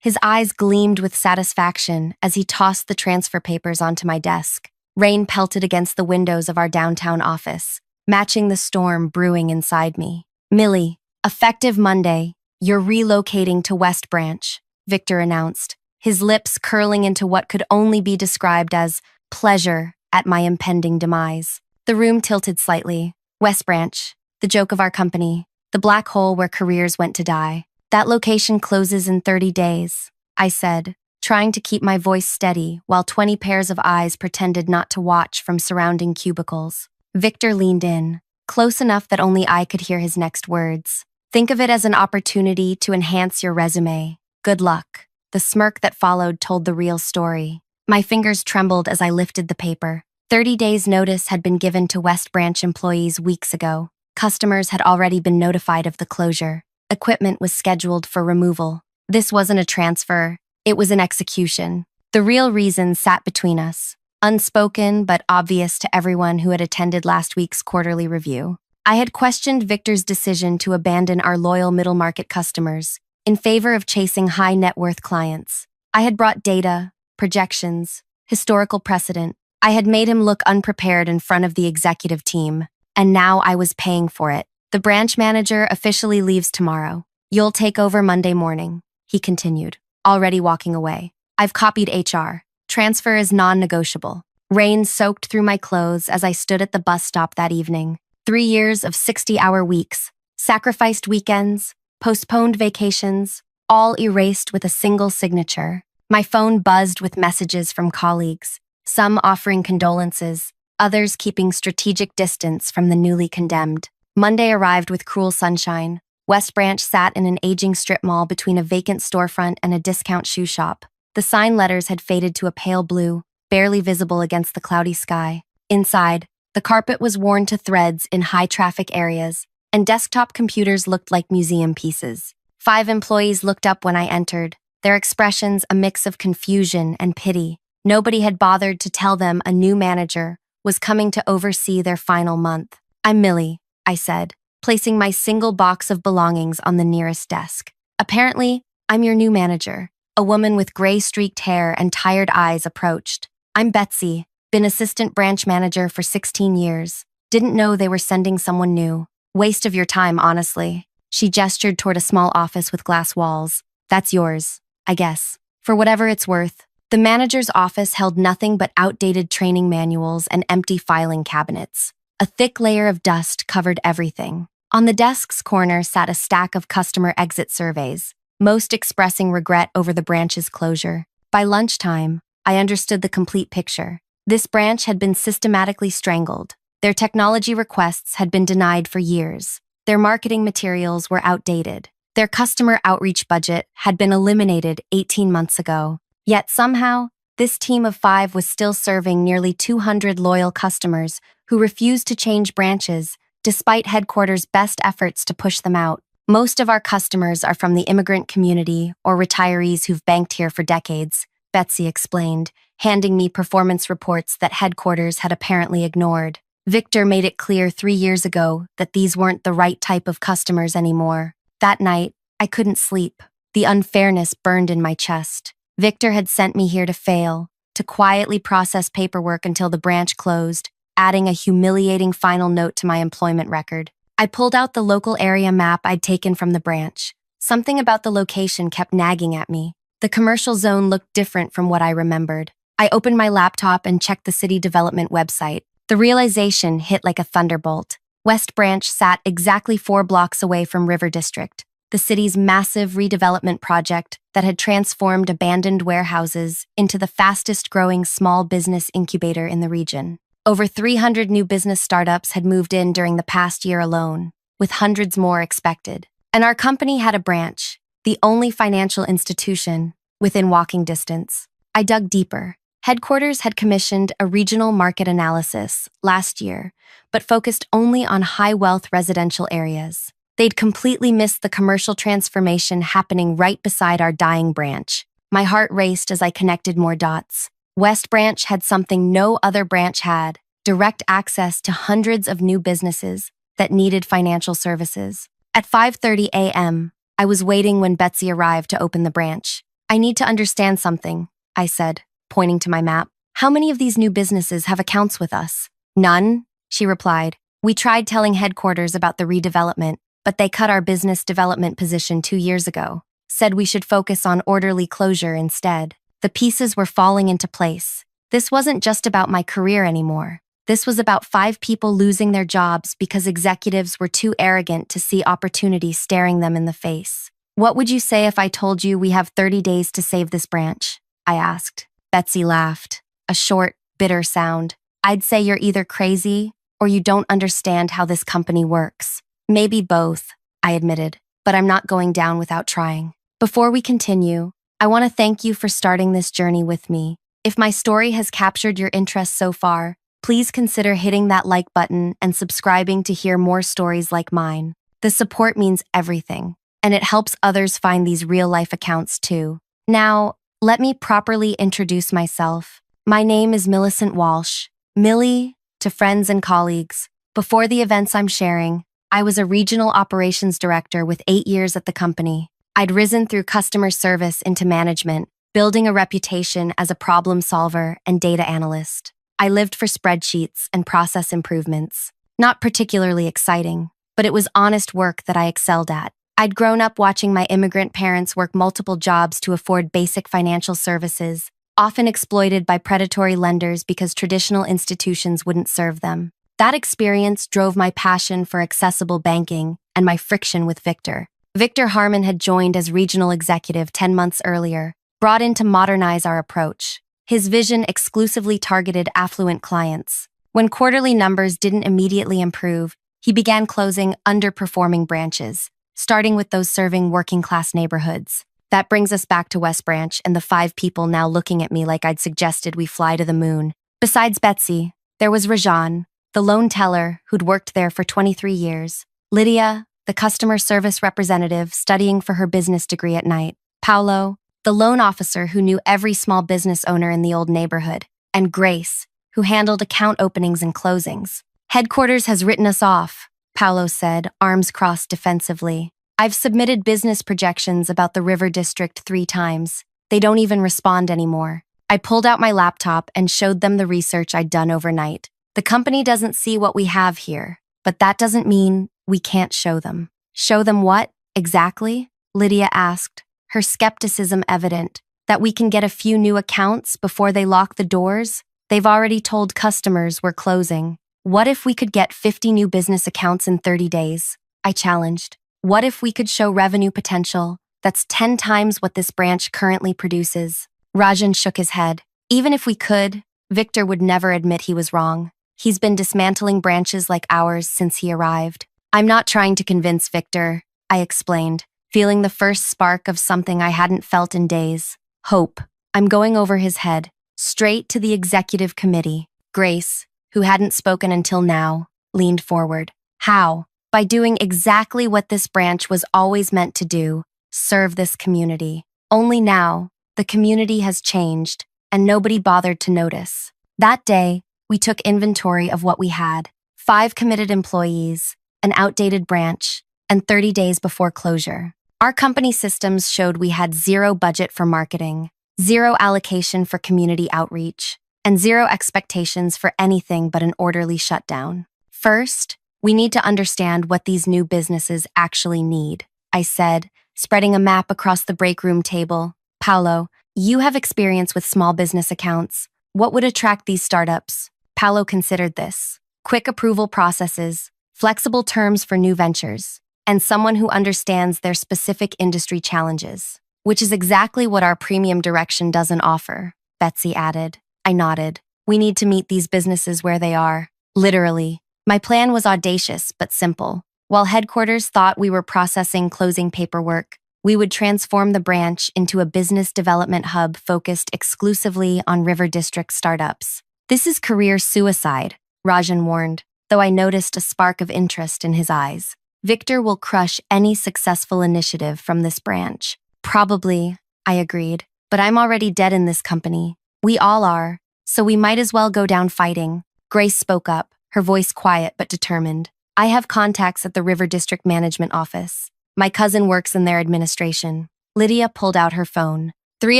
His eyes gleamed with satisfaction as he tossed the transfer papers onto my desk. Rain pelted against the windows of our downtown office, matching the storm brewing inside me. "Millie, effective Monday, you're relocating to West Branch," Victor announced, his lips curling into what could only be described as pleasure at my impending demise. The room tilted slightly. West Branch, the joke of our company, the black hole where careers went to die. "That location closes in 30 days, I said, trying to keep my voice steady while 20 pairs of eyes pretended not to watch from surrounding cubicles. Victor leaned in, close enough that only I could hear his next words. "Think of it as an opportunity to enhance your resume. Good luck." The smirk that followed told the real story. My fingers trembled as I lifted the paper. 30 days' notice had been given to West Branch employees weeks ago. Customers had already been notified of the closure. Equipment was scheduled for removal. This wasn't a transfer, it was an execution. The real reason sat between us, unspoken but obvious to everyone who had attended last week's quarterly review. I had questioned Victor's decision to abandon our loyal middle-market customers in favor of chasing high-net-worth clients. I had brought data, projections, historical precedent. I had made him look unprepared in front of the executive team, and now I was paying for it. "The branch manager officially leaves tomorrow. You'll take over Monday morning," he continued, already walking away. "I've copied HR. Transfer is non-negotiable." Rain soaked through my clothes as I stood at the bus stop that evening. 3 years of 60-hour weeks, sacrificed weekends, postponed vacations, all erased with a single signature. My phone buzzed with messages from colleagues, some offering condolences, others keeping strategic distance from the newly condemned. Monday arrived with cruel sunshine. West Branch sat in an aging strip mall between a vacant storefront and a discount shoe shop. The sign letters had faded to a pale blue, barely visible against the cloudy sky. Inside, the carpet was worn to threads in high-traffic areas, and desktop computers looked like museum pieces. 5 employees looked up when I entered, their expressions a mix of confusion and pity. Nobody had bothered to tell them a new manager was coming to oversee their final month. "I'm Millie," I said, placing my single box of belongings on the nearest desk. "Apparently, I'm your new manager." A woman with gray-streaked hair and tired eyes approached. "I'm Betsy, been assistant branch manager for 16 years. Didn't know they were sending someone new. Waste of your time, honestly." She gestured toward a small office with glass walls. "That's yours, I guess. For whatever it's worth." The manager's office held nothing but outdated training manuals and empty filing cabinets. A thick layer of dust covered everything. On the desk's corner sat a stack of customer exit surveys, most expressing regret over the branch's closure. By lunchtime, I understood the complete picture. This branch had been systematically strangled. Their technology requests had been denied for years. Their marketing materials were outdated. Their customer outreach budget had been eliminated 18 months ago. Yet somehow, this team of 5 was still serving nearly 200 loyal customers who refused to change branches, despite headquarters' best efforts to push them out. "Most of our customers are from the immigrant community or retirees who've banked here for decades," Betsy explained, handing me performance reports that headquarters had apparently ignored. Victor made it clear 3 years ago that these weren't the right type of customers anymore. That night, I couldn't sleep. The unfairness burned in my chest. Victor had sent me here to fail, to quietly process paperwork until the branch closed, adding a humiliating final note to my employment record. I pulled out the local area map I'd taken from the branch. Something about the location kept nagging at me. The commercial zone looked different from what I remembered. I opened my laptop and checked the city development website. The realization hit like a thunderbolt. West Branch sat exactly 4 blocks away from River District, the city's massive redevelopment project that had transformed abandoned warehouses into the fastest-growing small business incubator in the region. Over 300 new business startups had moved in during the past year alone, with hundreds more expected. And our company had a branch, the only financial institution, within walking distance. I dug deeper. Headquarters had commissioned a regional market analysis last year, but focused only on high-wealth residential areas. They'd completely missed the commercial transformation happening right beside our dying branch. My heart raced as I connected more dots. West Branch had something no other branch had: direct access to hundreds of new businesses that needed financial services. At 5:30 a.m., I was waiting when Betsy arrived to open the branch. I need to understand something, I said, pointing to my map. How many of these new businesses have accounts with us? None, she replied. We tried telling headquarters about the redevelopment, but they cut our business development position 2 years ago, said we should focus on orderly closure instead. The pieces were falling into place. This wasn't just about my career anymore. This was about 5 people losing their jobs because executives were too arrogant to see opportunity staring them in the face. What would you say if I told you we have 30 days to save this branch? I asked. Betsy laughed, a short, bitter sound. I'd say you're either crazy or you don't understand how this company works. Maybe both, I admitted, but I'm not going down without trying. Before we continue, I want to thank you for starting this journey with me. If my story has captured your interest so far, please consider hitting that like button and subscribing to hear more stories like mine. The support means everything, and it helps others find these real-life accounts too. Now, let me properly introduce myself. My name is Millicent Walsh. Millie, to friends and colleagues. Before the events I'm sharing, I was a regional operations director with 8 years at the company. I'd risen through customer service into management, building a reputation as a problem solver and data analyst. I lived for spreadsheets and process improvements. Not particularly exciting, but it was honest work that I excelled at. I'd grown up watching my immigrant parents work multiple jobs to afford basic financial services, often exploited by predatory lenders because traditional institutions wouldn't serve them. That experience drove my passion for accessible banking and my friction with Victor. Victor Harmon had joined as regional executive 10 months earlier, brought in to modernize our approach. His vision exclusively targeted affluent clients. When quarterly numbers didn't immediately improve, he began closing underperforming branches, starting with those serving working-class neighborhoods. That brings us back to West Branch and the 5 people now looking at me like I'd suggested we fly to the moon. Besides Betsy, there was Rajan, the loan teller who'd worked there for 23 years, Lydia, the customer service representative studying for her business degree at night, Paolo, the loan officer who knew every small business owner in the old neighborhood, and Grace, who handled account openings and closings. Headquarters has written us off, Paolo said, arms crossed defensively. I've submitted business projections about the River District 3 times. They don't even respond anymore. I pulled out my laptop and showed them the research I'd done overnight. The company doesn't see what we have here, but that doesn't mean we can't show them. Show them what, exactly? Lydia asked, her skepticism evident. That we can get a few new accounts before they lock the doors? They've already told customers we're closing. What if we could get 50 new business accounts in 30 days? I challenged. What if we could show revenue potential that's 10 times what this branch currently produces? Rajan shook his head. Even if we could, Victor would never admit he was wrong. He's been dismantling branches like ours since he arrived. I'm not trying to convince Victor, I explained, feeling the first spark of something I hadn't felt in days. Hope. I'm going over his head, straight to the executive committee. Grace, who hadn't spoken until now, leaned forward. How? By doing exactly what this branch was always meant to do, serve this community. Only now, the community has changed, and nobody bothered to notice. That day, we took inventory of what we had. 5 committed employees, an outdated branch, and 30 days before closure. Our company systems showed we had 0 budget for marketing, 0 allocation for community outreach, and 0 expectations for anything but an orderly shutdown. First, we need to understand what these new businesses actually need, I said, spreading a map across the break room table. Paolo, you have experience with small business accounts. What would attract these startups? Paolo considered this. Quick approval processes, flexible terms for new ventures, and someone who understands their specific industry challenges, which is exactly what our premium direction doesn't offer, Betsy added. I nodded. We need to meet these businesses where they are. Literally. My plan was audacious but simple. While headquarters thought we were processing closing paperwork, we would transform the branch into a business development hub focused exclusively on River District startups. This is career suicide, Rajan warned, though I noticed a spark of interest in his eyes. Victor will crush any successful initiative from this branch. Probably, I agreed, but I'm already dead in this company. We all are, so we might as well go down fighting. Grace spoke up, her voice quiet but determined. I have contacts at the River District Management Office. My cousin works in their administration. Lydia pulled out her phone. 3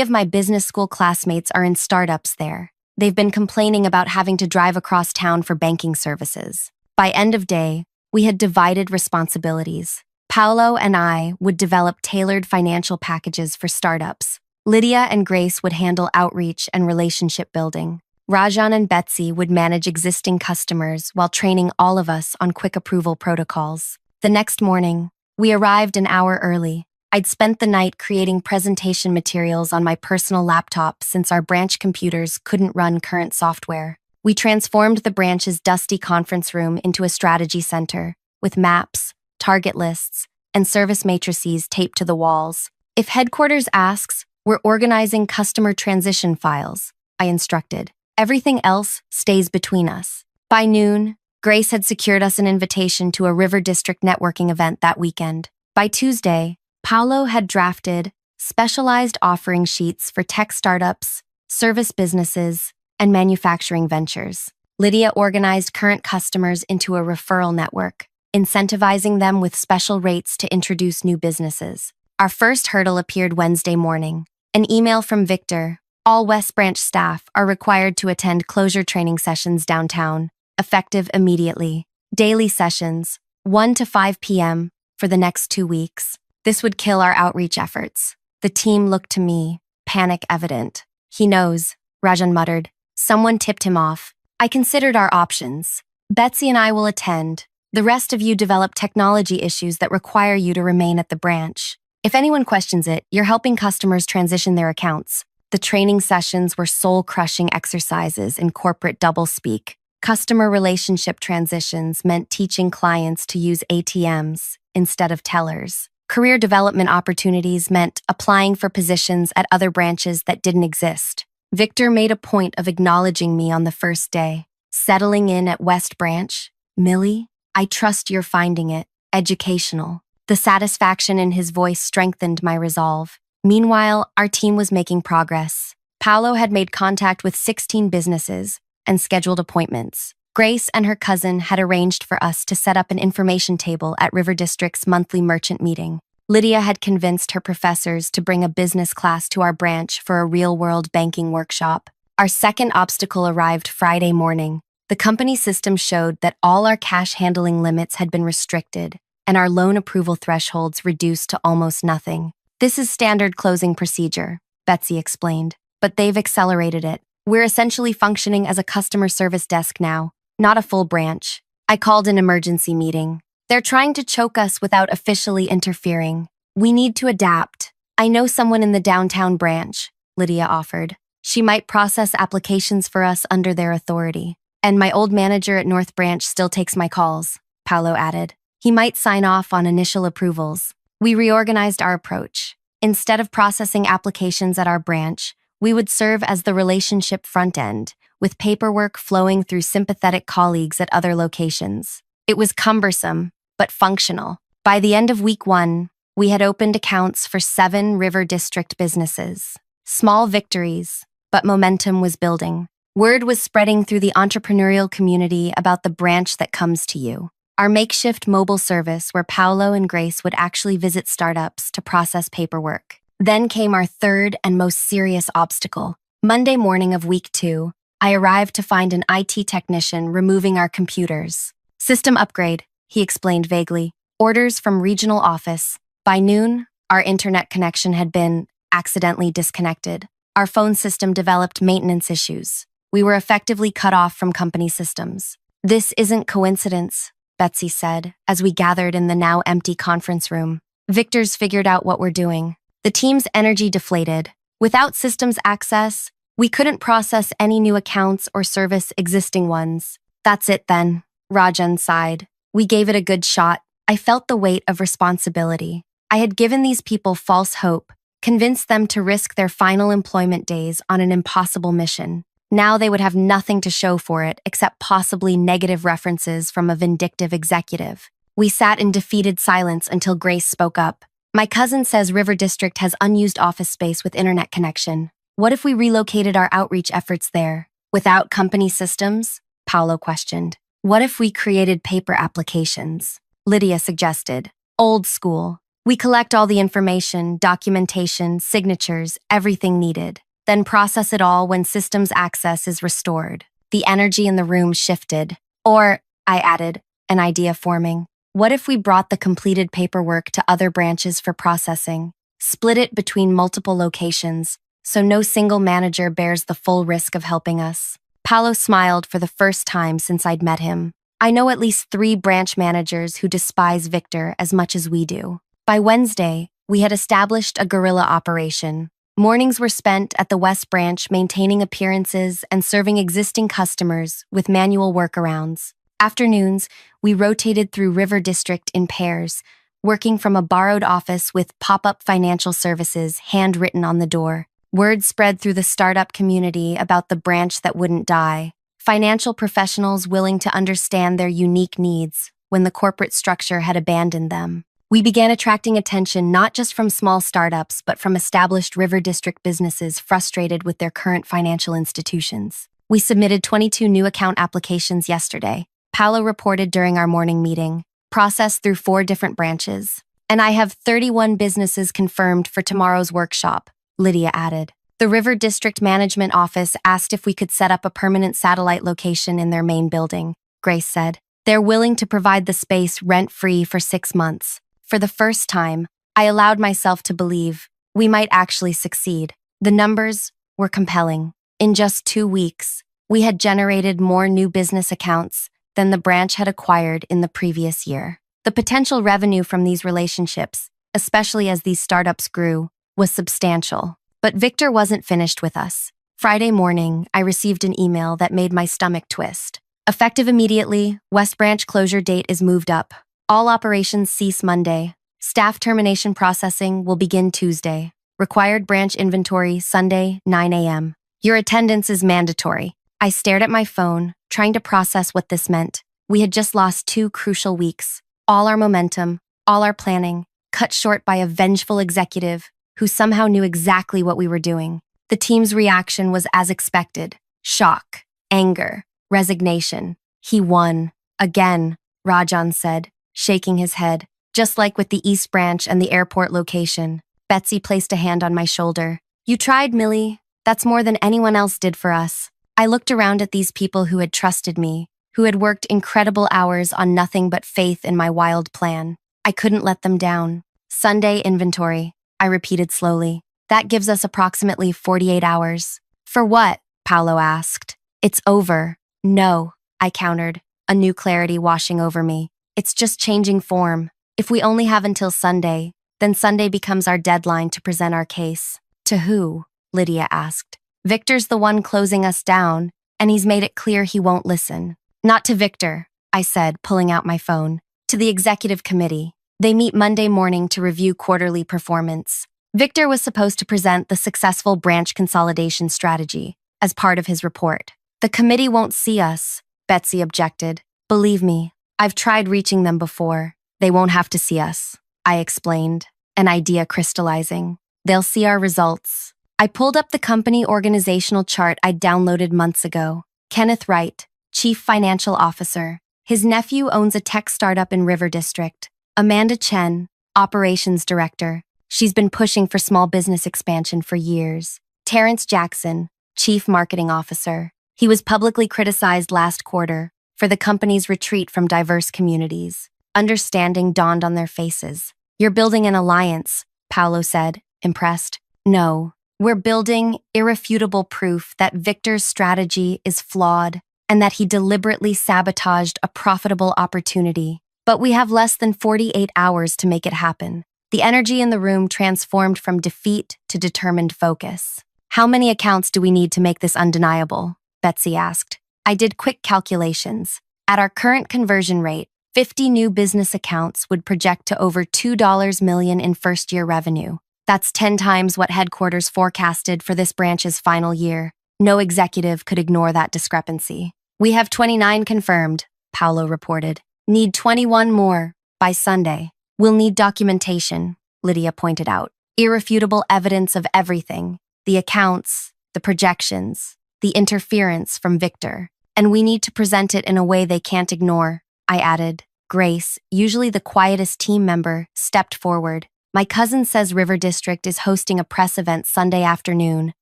of my business school classmates are in startups there. They've been complaining about having to drive across town for banking services. By end of day, we had divided responsibilities. Paolo and I would develop tailored financial packages for startups. Lydia and Grace would handle outreach and relationship building. Rajan and Betsy would manage existing customers while training all of us on quick approval protocols. The next morning, we arrived an hour early. I'd spent the night creating presentation materials on my personal laptop since our branch computers couldn't run current software. We transformed the branch's dusty conference room into a strategy center, with maps, target lists, and service matrices taped to the walls. If headquarters asks, we're organizing customer transition files, I instructed. Everything else stays between us. By noon, Grace had secured us an invitation to a River District networking event that weekend. By Tuesday, Paolo had drafted specialized offering sheets for tech startups, service businesses, and manufacturing ventures. Lydia organized current customers into a referral network, incentivizing them with special rates to introduce new businesses. Our first hurdle appeared Wednesday morning. An email from Victor. All West Branch staff are required to attend closure training sessions downtown, effective immediately. Daily sessions, 1 to 5 p.m., for the next 2 weeks. This would kill our outreach efforts. The team looked to me, panic evident. He knows, Rajan muttered. Someone tipped him off. I considered our options. Betsy and I will attend. The rest of you develop technology issues that require you to remain at the branch. If anyone questions it, you're helping customers transition their accounts. The training sessions were soul-crushing exercises in corporate doublespeak. Customer relationship transitions meant teaching clients to use ATMs instead of tellers. Career development opportunities meant applying for positions at other branches that didn't exist. Victor made a point of acknowledging me on the first day. Settling in at West Branch? Millie, I trust you're finding it educational. The satisfaction in his voice strengthened my resolve. Meanwhile, our team was making progress. Paolo had made contact with 16 businesses and scheduled appointments. Grace and her cousin had arranged for us to set up an information table at River District's monthly merchant meeting. Lydia had convinced her professors to bring a business class to our branch for a real-world banking workshop. Our second obstacle arrived Friday morning. The company system showed that all our cash handling limits had been restricted, and our loan approval thresholds reduced to almost nothing. This is standard closing procedure, Betsy explained, but they've accelerated it. We're essentially functioning as a customer service desk now, not a full branch. I called an emergency meeting. They're trying to choke us without officially interfering. We need to adapt. I know someone in the downtown branch, Lydia offered. She might process applications for us under their authority. And my old manager at North Branch still takes my calls, Paolo added. He might sign off on initial approvals. We reorganized our approach. Instead of processing applications at our branch, we would serve as the relationship front end, with paperwork flowing through sympathetic colleagues at other locations. It was cumbersome, but functional. By the end of week 1, we had opened accounts for 7 River District businesses. Small victories, but momentum was building. Word was spreading through the entrepreneurial community about the branch that comes to you. Our makeshift mobile service where Paolo and Grace would actually visit startups to process paperwork. Then came our third and most serious obstacle. Monday morning of week 2, I arrived to find an IT technician removing our computers. System upgrade, he explained vaguely. Orders from regional office. By noon, our internet connection had been accidentally disconnected. Our phone system developed maintenance issues. We were effectively cut off from company systems. This isn't coincidence, Betsy said, as we gathered in the now empty conference room. Victor's figured out what we're doing. The team's energy deflated. Without systems access, we couldn't process any new accounts or service existing ones. That's it then, Rajan sighed. We gave it a good shot. I felt the weight of responsibility. I had given these people false hope, convinced them to risk their final employment days on an impossible mission. Now they would have nothing to show for it except possibly negative references from a vindictive executive. We sat in defeated silence until Grace spoke up. My cousin says River District has unused office space with internet connection. What if we relocated our outreach efforts there? Without company systems? Paolo questioned. What if we created paper applications? Lydia suggested. Old school. We collect all the information, documentation, signatures, everything needed, then process it all when systems access is restored. The energy in the room shifted. Or, I added, an idea forming. What if we brought the completed paperwork to other branches for processing? Split it between multiple locations, so no single manager bears the full risk of helping us. Paolo smiled for the first time since I'd met him. I know at least 3 branch managers who despise Victor as much as we do. By Wednesday, we had established a guerrilla operation. Mornings were spent at the West Branch maintaining appearances and serving existing customers with manual workarounds. Afternoons, we rotated through River District in pairs, working from a borrowed office with pop-up financial services handwritten on the door. Word spread through the startup community about the branch that wouldn't die. Financial professionals willing to understand their unique needs when the corporate structure had abandoned them. We began attracting attention not just from small startups, but from established River District businesses frustrated with their current financial institutions. We submitted 22 new account applications yesterday, Paolo reported during our morning meeting, processed through 4 different branches. And I have 31 businesses confirmed for tomorrow's workshop, Lydia added. The River District Management Office asked if we could set up a permanent satellite location in their main building, Grace said. They're willing to provide the space rent-free for 6 months. For the first time, I allowed myself to believe we might actually succeed. The numbers were compelling. In just 2 weeks, we had generated more new business accounts than the branch had acquired in the previous year. The potential revenue from these relationships, especially as these startups grew, was substantial. But Victor wasn't finished with us. Friday morning, I received an email that made my stomach twist. Effective immediately, West Branch closure date is moved up. All operations cease Monday. Staff termination processing will begin Tuesday. Required branch inventory Sunday, 9 a.m. Your attendance is mandatory. I stared at my phone, trying to process what this meant. We had just lost 2 crucial weeks. All our momentum, all our planning, cut short by a vengeful executive who somehow knew exactly what we were doing. The team's reaction was as expected. Shock, anger, resignation. He won. Again, Rajan said, shaking his head. Just like with the East Branch and the airport location. Betsy placed a hand on my shoulder. You tried, Millie. That's more than anyone else did for us. I looked around at these people who had trusted me, who had worked incredible hours on nothing but faith in my wild plan. I couldn't let them down. Sunday inventory, I repeated slowly. That gives us approximately 48 hours. For what? Paolo asked. It's over. No, I countered, a new clarity washing over me. It's just changing form. If we only have until Sunday, then Sunday becomes our deadline to present our case. To who? Lydia asked. Victor's the one closing us down, and he's made it clear he won't listen. Not to Victor, I said, pulling out my phone. To the executive committee. They meet Monday morning to review quarterly performance. Victor was supposed to present the successful branch consolidation strategy as part of his report. The committee won't see us, Betsy objected. Believe me, I've tried reaching them before. They won't have to see us, I explained, an idea crystallizing. They'll see our results. I pulled up the company organizational chart I'd downloaded months ago. Kenneth Wright, Chief Financial Officer. His nephew owns a tech startup in River District. Amanda Chen, Operations Director. She's been pushing for small business expansion for years. Terrence Jackson, Chief Marketing Officer. He was publicly criticized last quarter for the company's retreat from diverse communities. Understanding dawned on their faces. You're building an alliance, Paolo said, impressed. No, we're building irrefutable proof that Victor's strategy is flawed and that he deliberately sabotaged a profitable opportunity. But we have less than 48 hours to make it happen. The energy in the room transformed from defeat to determined focus. How many accounts do we need to make this undeniable? Betsy asked. I did quick calculations. At our current conversion rate, 50 new business accounts would project to over $2 million in first-year revenue. That's 10 times what headquarters forecasted for this branch's final year. No executive could ignore that discrepancy. We have 29 confirmed, Paolo reported. Need 21 more by Sunday. We'll need documentation, Lydia pointed out. Irrefutable evidence of everything. The accounts, the projections, the interference from Victor. And we need to present it in a way they can't ignore. I added. Grace, usually the quietest team member, stepped forward. My cousin says River District is hosting a press event Sunday afternoon.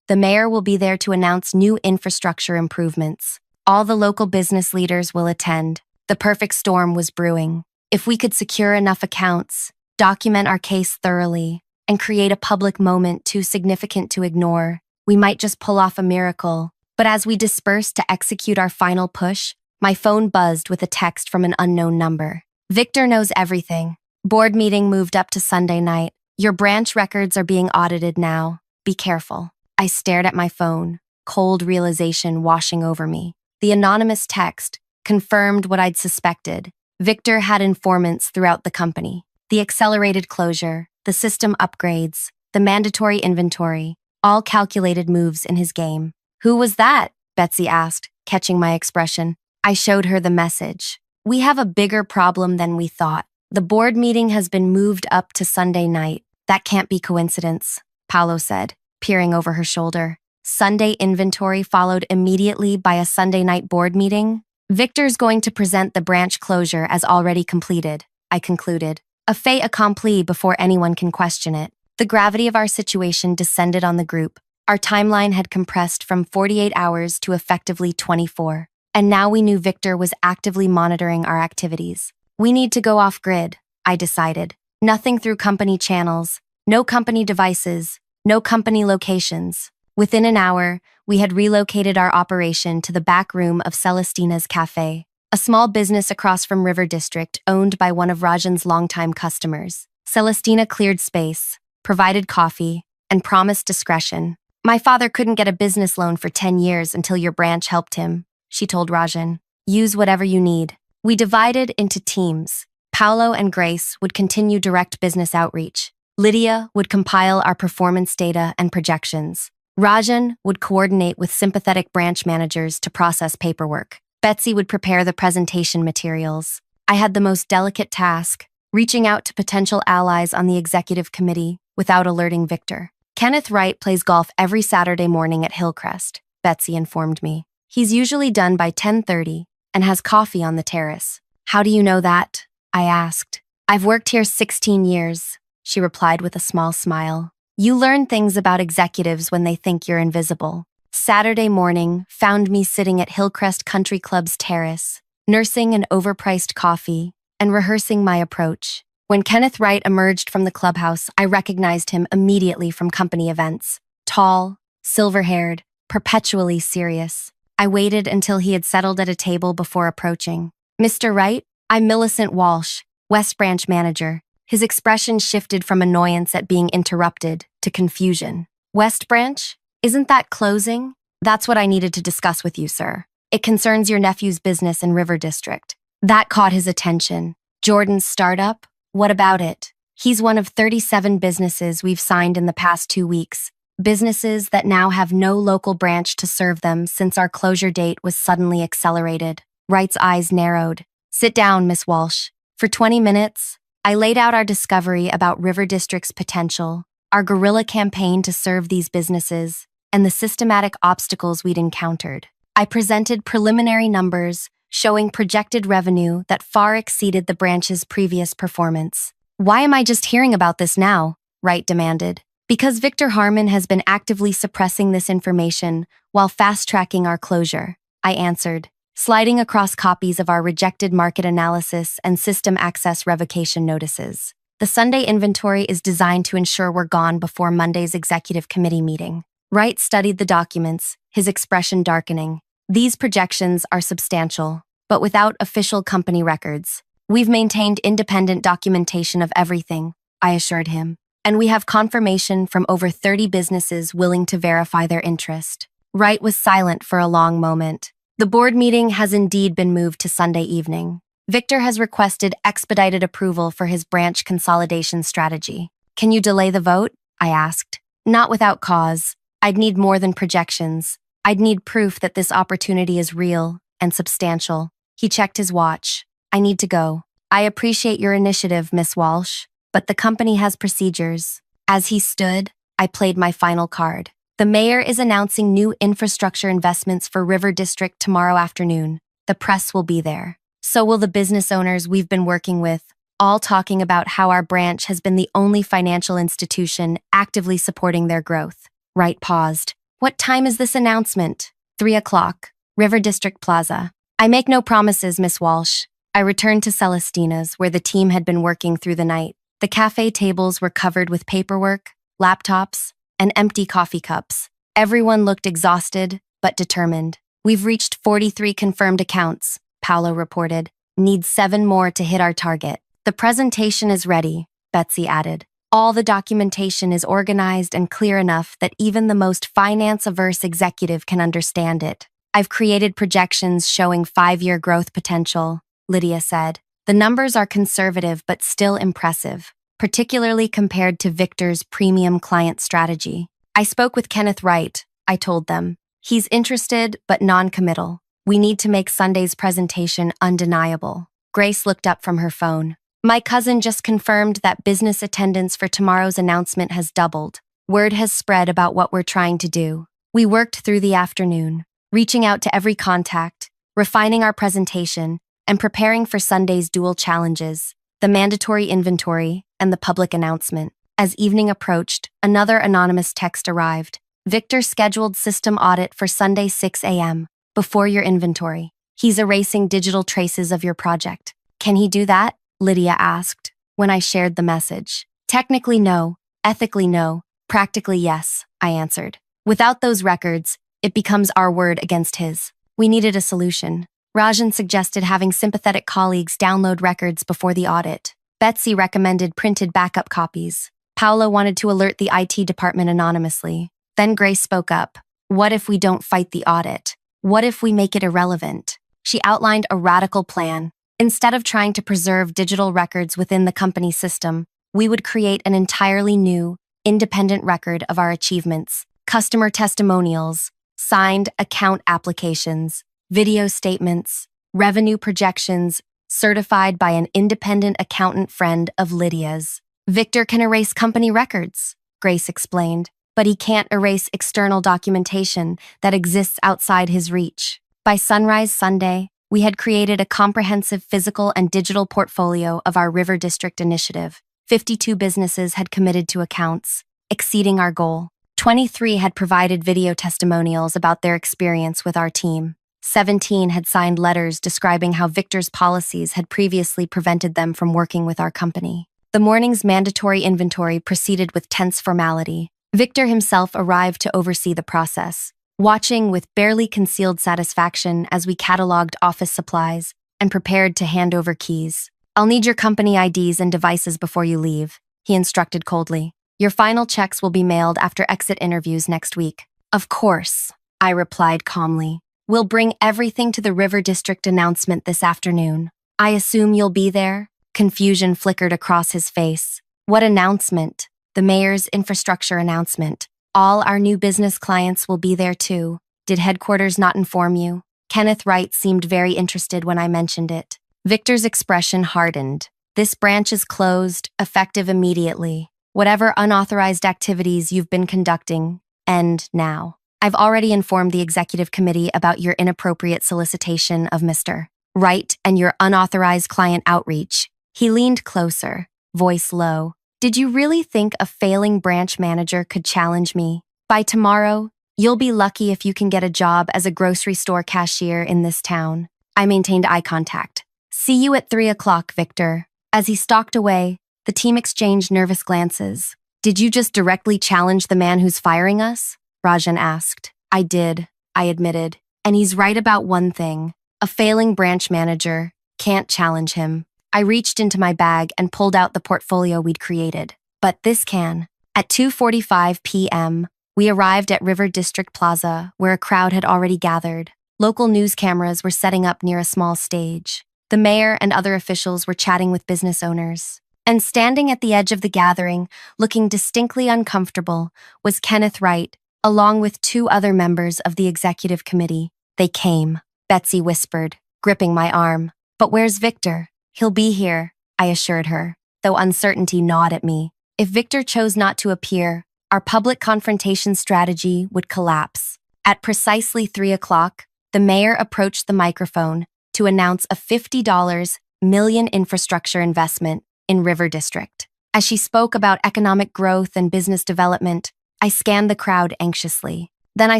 The mayor will be there to announce new infrastructure improvements. All the local business leaders will attend. The perfect storm was brewing. If we could secure enough accounts, document our case thoroughly, and create a public moment too significant to ignore, we might just pull off a miracle. But as we dispersed to execute our final push, my phone buzzed with a text from an unknown number. Victor knows everything. Board meeting moved up to Sunday night. Your branch records are being audited now. Be careful. I stared at my phone, cold realization washing over me. The anonymous text confirmed what I'd suspected. Victor had informants throughout the company. The accelerated closure, the system upgrades, the mandatory inventory, all calculated moves in his game. Who was that? Betsy asked, catching my expression. I showed her the message. We have a bigger problem than we thought. The board meeting has been moved up to Sunday night. That can't be coincidence, Paolo said, peering over her shoulder. Sunday inventory followed immediately by a Sunday night board meeting? Victor's going to present the branch closure as already completed, I concluded. A fait accompli before anyone can question it. The gravity of our situation descended on the group. Our timeline had compressed from 48 hours to effectively 24. And now we knew Victor was actively monitoring our activities. We need to go off-grid, I decided. Nothing through company channels, no company devices, no company locations. Within an hour, we had relocated our operation to the back room of Celestina's Cafe, a small business across from River District owned by one of Rajan's longtime customers. Celestina cleared space, provided coffee, and promised discretion. My father couldn't get a business loan for 10 years until your branch helped him, she told Rajan. Use whatever you need. We divided into teams. Paolo and Grace would continue direct business outreach. Lydia would compile our performance data and projections. Rajan would coordinate with sympathetic branch managers to process paperwork. Betsy would prepare the presentation materials. I had the most delicate task, reaching out to potential allies on the executive committee without alerting Victor. Kenneth Wright plays golf every Saturday morning at Hillcrest, Betsy informed me. He's usually done by 10:30 and has coffee on the terrace. How do you know that? I asked. I've worked here 16 years, she replied with a small smile. You learn things about executives when they think you're invisible. Saturday morning found me sitting at Hillcrest Country Club's terrace, nursing an overpriced coffee and rehearsing my approach. When Kenneth Wright emerged from the clubhouse, I recognized him immediately from company events. Tall, silver-haired, perpetually serious. I waited until he had settled at a table before approaching. Mr. Wright, I'm Millicent Walsh, West Branch manager. His expression shifted from annoyance at being interrupted to confusion. West Branch? Isn't that closing? That's what I needed to discuss with you, sir. It concerns your nephew's business in River District. That caught his attention. Jordan's startup? What about it? He's one of 37 businesses we've signed in the past 2 weeks. Businesses that now have no local branch to serve them since our closure date was suddenly accelerated. Wright's eyes narrowed. Sit down, Miss Walsh. For 20 minutes, I laid out our discovery about River District's potential, our guerrilla campaign to serve these businesses, and the systematic obstacles we'd encountered. I presented preliminary numbers showing projected revenue that far exceeded the branch's previous performance. Why am I just hearing about this now? Wright demanded. Because Victor Harmon has been actively suppressing this information while fast-tracking our closure, I answered, sliding across copies of our rejected market analysis and system access revocation notices. The Sunday inventory is designed to ensure we're gone before Monday's executive committee meeting. Wright studied the documents, his expression darkening. These projections are substantial, but without official company records. We've maintained independent documentation of everything, I assured him. And we have confirmation from over 30 businesses willing to verify their interest. Wright was silent for a long moment. The board meeting has indeed been moved to Sunday evening. Victor has requested expedited approval for his branch consolidation strategy. Can you delay the vote? I asked. Not without cause. I'd need more than projections. I'd need proof that this opportunity is real and substantial. He checked his watch. I need to go. I appreciate your initiative, Miss Walsh, but the company has procedures. As he stood, I played my final card. The mayor is announcing new infrastructure investments for River District tomorrow afternoon. The press will be there. So will the business owners we've been working with, all talking about how our branch has been the only financial institution actively supporting their growth. Wright paused. What time is this announcement? 3 o'clock. River District Plaza. I make no promises, Miss Walsh. I returned to Celestina's, where the team had been working through the night. The cafe tables were covered with paperwork, laptops, and empty coffee cups. Everyone looked exhausted, but determined. We've reached 43 confirmed accounts, Paolo reported. Need 7 more to hit our target. The presentation is ready, Betsy added. All the documentation is organized and clear enough that even the most finance-averse executive can understand it. I've created projections showing 5-year growth potential, Lydia said. The numbers are conservative but still impressive, particularly compared to Victor's premium client strategy. I spoke with Kenneth Wright, I told them. He's interested but non-committal. We need to make Sunday's presentation undeniable. Grace looked up from her phone. My cousin just confirmed that business attendance for tomorrow's announcement has doubled. Word has spread about what we're trying to do. We worked through the afternoon, reaching out to every contact, refining our presentation, and preparing for Sunday's dual challenges, the mandatory inventory and the public announcement. As evening approached, another anonymous text arrived. Victor scheduled system audit for Sunday 6 a.m. before your inventory. He's erasing digital traces of your project. Can he do that? Lydia asked when I shared the message. Technically no, ethically no, practically yes, I answered. Without those records, it becomes our word against his. We needed a solution. Rajan suggested having sympathetic colleagues download records before the audit. Betsy recommended printed backup copies. Paolo wanted to alert the IT department anonymously. Then Grace spoke up. What if we don't fight the audit? What if we make it irrelevant? She outlined a radical plan. Instead of trying to preserve digital records within the company system, we would create an entirely new, independent record of our achievements, customer testimonials, signed account applications, video statements, revenue projections, certified by an independent accountant friend of Lydia's. Victor can erase company records, Grace explained, but he can't erase external documentation that exists outside his reach. By sunrise Sunday, we had created a comprehensive physical and digital portfolio of our River District initiative. 52 businesses had committed to accounts, exceeding our goal. 23 had provided video testimonials about their experience with our team. 17 had signed letters describing how Victor's policies had previously prevented them from working with our company. The morning's mandatory inventory proceeded with tense formality. Victor himself arrived to oversee the process, watching with barely concealed satisfaction as we cataloged office supplies and prepared to hand over keys. I'll need your company IDs and devices before you leave, he instructed coldly. Your final checks will be mailed after exit interviews next week. Of course, I replied calmly. We'll bring everything to the River District announcement this afternoon. I assume you'll be there? Confusion flickered across his face. What announcement? The mayor's infrastructure announcement. All our new business clients will be there too. Did headquarters not inform you? Kenneth Wright seemed very interested when I mentioned it. Victor's expression hardened. This branch is closed, effective immediately. Whatever unauthorized activities you've been conducting, end now. I've already informed the executive committee about your inappropriate solicitation of Mr. Wright and your unauthorized client outreach. He leaned closer, voice low. Did you really think a failing branch manager could challenge me? By tomorrow, you'll be lucky if you can get a job as a grocery store cashier in this town. I maintained eye contact. See you at 3 o'clock, Victor. As he stalked away, the team exchanged nervous glances. Did you just directly challenge the man who's firing us? Rajan asked. I did, I admitted. And he's right about one thing. A failing branch manager can't challenge him. I reached into my bag and pulled out the portfolio we'd created. But this can. At 2:45 p.m., we arrived at River District Plaza, where a crowd had already gathered. Local news cameras were setting up near a small stage. The mayor and other officials were chatting with business owners. And standing at the edge of the gathering, looking distinctly uncomfortable, was Kenneth Wright, along with 2 other members of the executive committee. They came, Betsy whispered, gripping my arm. But where's Victor? He'll be here, I assured her, though uncertainty gnawed at me. If Victor chose not to appear, our public confrontation strategy would collapse. At precisely 3 o'clock, the mayor approached the microphone to announce a $50 million infrastructure investment in River District. As she spoke about economic growth and business development, I scanned the crowd anxiously. Then I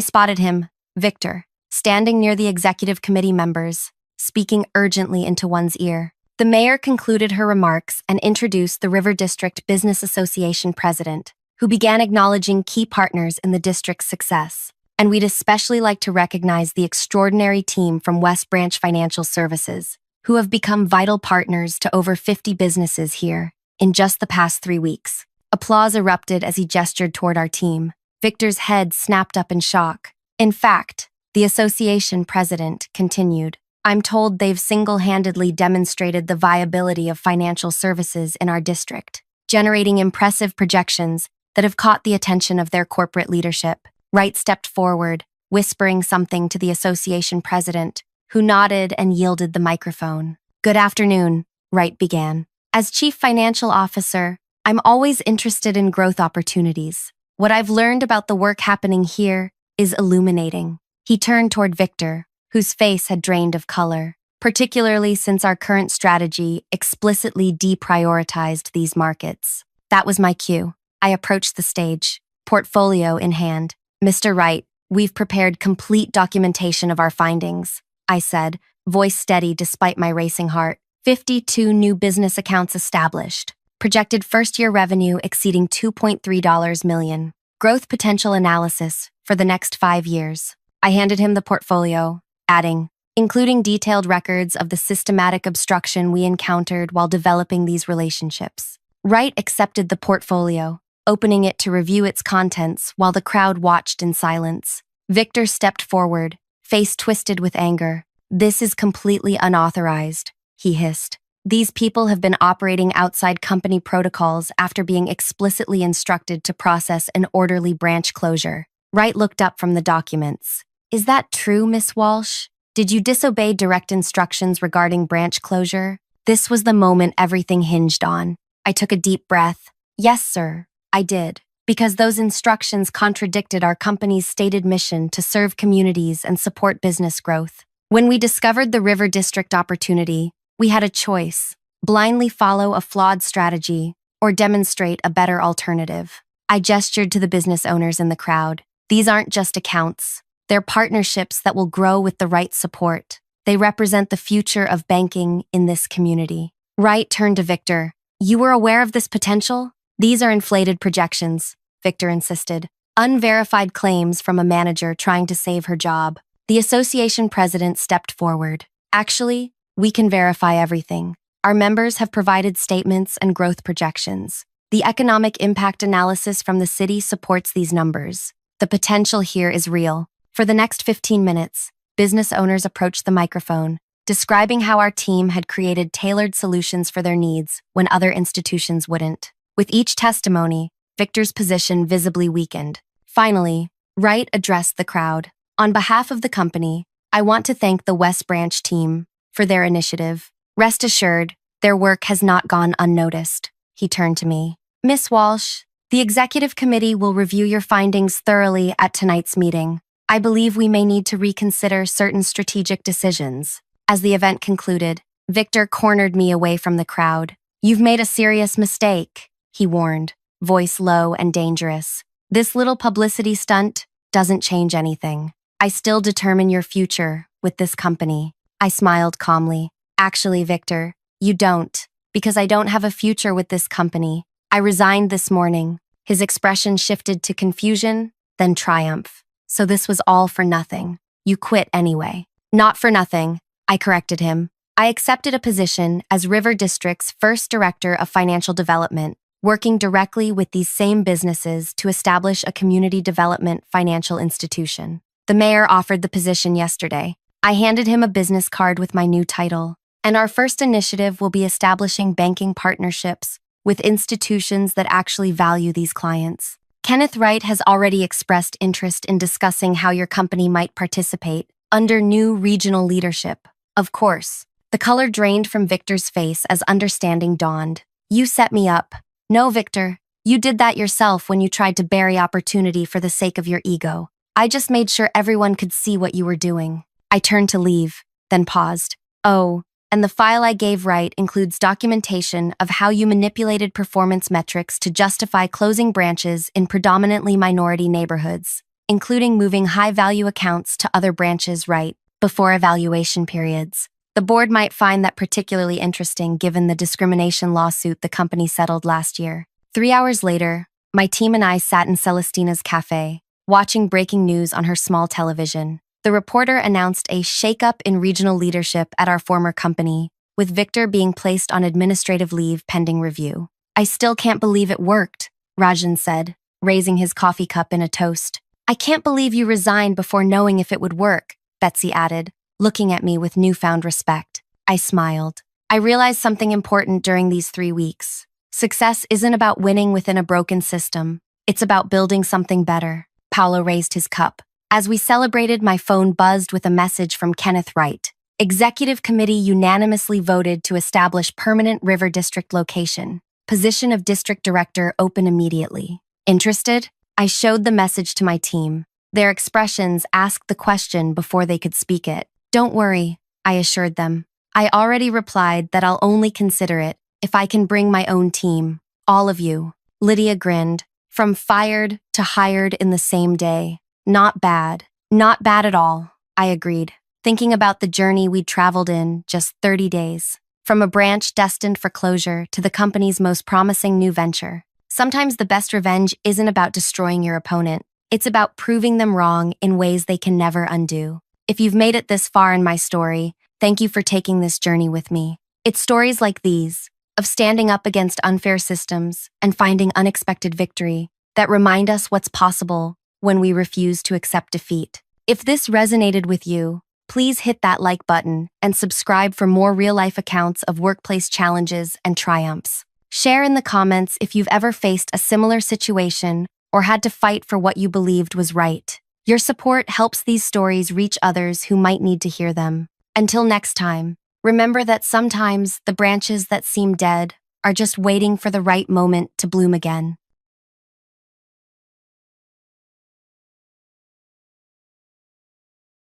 spotted him, Victor, standing near the executive committee members, speaking urgently into one's ear. The mayor concluded her remarks and introduced the River District Business Association president, who began acknowledging key partners in the district's success. And we'd especially like to recognize the extraordinary team from West Branch Financial Services, who have become vital partners to over 50 businesses here in just the past 3 weeks. Applause erupted as he gestured toward our team. Victor's head snapped up in shock. In fact, the association president continued, I'm told they've single-handedly demonstrated the viability of financial services in our district, generating impressive projections that have caught the attention of their corporate leadership. Wright stepped forward, whispering something to the association president, who nodded and yielded the microphone. Good afternoon, Wright began. As chief financial officer, I'm always interested in growth opportunities. What I've learned about the work happening here is illuminating. He turned toward Victor, whose face had drained of color, particularly since our current strategy explicitly deprioritized these markets. That was my cue. I approached the stage, portfolio in hand. Mr. Wright, we've prepared complete documentation of our findings, I said, voice steady despite my racing heart. 52 new business accounts established. Projected first-year revenue exceeding $2.3 million. Growth potential analysis for the next 5 years. I handed him the portfolio, adding, including detailed records of the systematic obstruction we encountered while developing these relationships. Wright accepted the portfolio, opening it to review its contents while the crowd watched in silence. Victor stepped forward, face twisted with anger. This is completely unauthorized, he hissed. These people have been operating outside company protocols after being explicitly instructed to process an orderly branch closure. Wright looked up from the documents. Is that true, Miss Walsh? Did you disobey direct instructions regarding branch closure? This was the moment everything hinged on. I took a deep breath. Yes, sir, I did. Because those instructions contradicted our company's stated mission to serve communities and support business growth. When we discovered the River District opportunity, we had a choice: blindly follow a flawed strategy or demonstrate a better alternative. I gestured to the business owners in the crowd. These aren't just accounts. They're partnerships that will grow with the right support. They represent the future of banking in this community. Wright turned to Victor. You were aware of this potential? These are inflated projections, Victor insisted. Unverified claims from a manager trying to save her job. The association president stepped forward. Actually, we can verify everything. Our members have provided statements and growth projections. The economic impact analysis from the city supports these numbers. The potential here is real. For the next 15 minutes, business owners approached the microphone, describing how our team had created tailored solutions for their needs when other institutions wouldn't. With each testimony, Victor's position visibly weakened. Finally, Wright addressed the crowd. On behalf of the company, I want to thank the West Branch team for their initiative. Rest assured, their work has not gone unnoticed. He turned to me. Miss Walsh, the executive committee will review your findings thoroughly at tonight's meeting. I believe we may need to reconsider certain strategic decisions. As the event concluded, Victor cornered me away from the crowd. You've made a serious mistake, he warned, voice low and dangerous. This little publicity stunt doesn't change anything. I still determine your future with this company. I smiled calmly. Actually, Victor, you don't, because I don't have a future with this company. I resigned this morning. His expression shifted to confusion, then triumph. So this was all for nothing. You quit anyway. Not for nothing, I corrected him. I accepted a position as River District's first director of financial development, working directly with these same businesses to establish a community development financial institution. The mayor offered the position yesterday. I handed him a business card with my new title. And our first initiative will be establishing banking partnerships with institutions that actually value these clients. Kenneth Wright has already expressed interest in discussing how your company might participate under new regional leadership. Of course, the color drained from Victor's face as understanding dawned. You set me up. No, Victor, you did that yourself when you tried to bury opportunity for the sake of your ego. I just made sure everyone could see what you were doing. I turned to leave, then paused. Oh, and the file I gave Right includes documentation of how you manipulated performance metrics to justify closing branches in predominantly minority neighborhoods, including moving high-value accounts to other branches Right before evaluation periods. The board might find that particularly interesting given the discrimination lawsuit the company settled last year. 3 hours later, my team and I sat in Celestina's cafe, watching breaking news on her small television. The reporter announced a shakeup in regional leadership at our former company, with Victor being placed on administrative leave pending review. I still can't believe it worked, Rajan said, raising his coffee cup in a toast. I can't believe you resigned before knowing if it would work, Betsy added, looking at me with newfound respect. I smiled. I realized something important during these 3 weeks. Success isn't about winning within a broken system. It's about building something better. Paolo raised his cup. As we celebrated, my phone buzzed with a message from Kenneth Wright. Executive Committee unanimously voted to establish permanent River District location. Position of District Director open immediately. Interested? I showed the message to my team. Their expressions asked the question before they could speak it. Don't worry, I assured them. I already replied that I'll only consider it if I can bring my own team. All of you. Lydia grinned. From fired to hired in the same day. Not bad. Not bad at all, I agreed, thinking about the journey we'd traveled in just 30 days. From a branch destined for closure to the company's most promising new venture. Sometimes the best revenge isn't about destroying your opponent. It's about proving them wrong in ways they can never undo. If you've made it this far in my story, thank you for taking this journey with me. It's stories like these, of standing up against unfair systems and finding unexpected victory, that remind us what's possible when we refuse to accept defeat. If this resonated with you, please hit that like button and subscribe for more real-life accounts of workplace challenges and triumphs. Share in the comments if you've ever faced a similar situation or had to fight for what you believed was right. Your support helps these stories reach others who might need to hear them. Until next time, remember that sometimes the branches that seem dead are just waiting for the right moment to bloom again.